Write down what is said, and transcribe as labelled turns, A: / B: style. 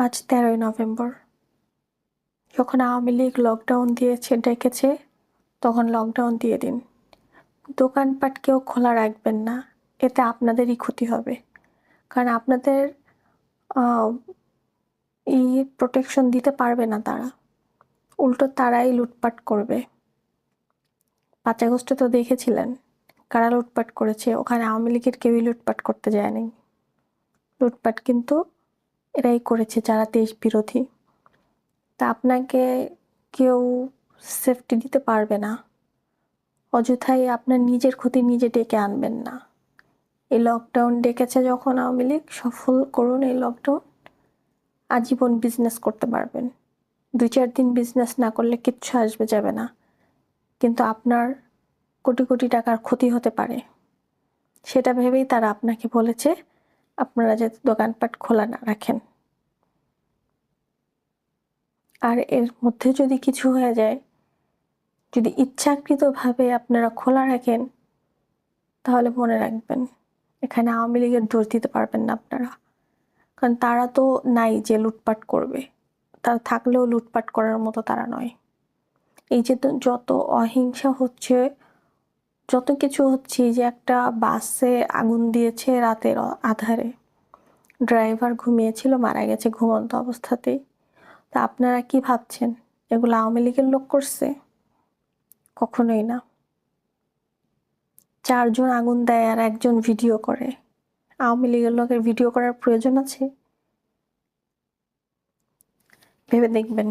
A: আজ 13ই নভেম্বর। যখন আওয়ামী লীগ লকডাউন ডেকেছে তখন লকডাউন দিয়ে দিন। দোকানপাট কেউ খোলা রাখবেন না, এতে আপনাদেরই ক্ষতি হবে। কারণ আপনাদের প্রোটেকশন দিতে পারবে না তারা, উল্টো তারাই লুটপাট করবে। 5 আগস্টে তো দেখেছিলেন কারা লুটপাট করেছে, ওখানে আওয়ামী লীগের কেউই লুটপাট করতে যায়নি। লুটপাট কিন্তু এরাই করেছে যারা দেশ বিরোধী। তা আপনাকে কেউ সেফটি দিতে পারবে না, অযথাই আপনার নিজের ক্ষতি নিজে ডেকে আনবেন না। এই লকডাউন ডেকেছে যখন আওয়ামী লীগ, সফল করুন এই লকডাউন, আজীবন বিজনেস করতে পারবেন। 2-4 দিন বিজনেস না করলে কিচ্ছু আসবে যাবে না, কিন্তু আপনার কোটি কোটি টাকার ক্ষতি হতে পারে। সেটা ভেবেই তারা আপনাকে বলেছে আপনারা যাতে দোকানপাট খোলা না রাখেন। আর এর মধ্যে যদি কিছু হয়ে যায়, যদি ইচ্ছাকৃতভাবে আপনারা খোলা রাখেন, তাহলে মনে রাখবেন এখানে আওয়ামী লীগের দোষ দিতে পারবেন না আপনারা। কারণ তারা তো নাই যে লুটপাট করবে, তারা থাকলেও লুটপাট করার মতো তারা নয়। এই যে যত অহিংসা হচ্ছে, যত কিছু হচ্ছে, যে একটা বাসে আগুন দিয়েছে রাতের আধারে, ড্রাইভার ঘুমিয়েছিল, মারা গেছে ঘুমন্ত অবস্থাতেই। তা আপনারা কি ভাবছেন এগুলো আওয়ামী লীগের লোক করছে? কখনোই না। 4 জন আগুন দেয় আর 1 জন ভিডিও করে। আওয়ামী লীগের লোকের ভিডিও করার প্রয়োজন আছে? ভেবে দেখবেন।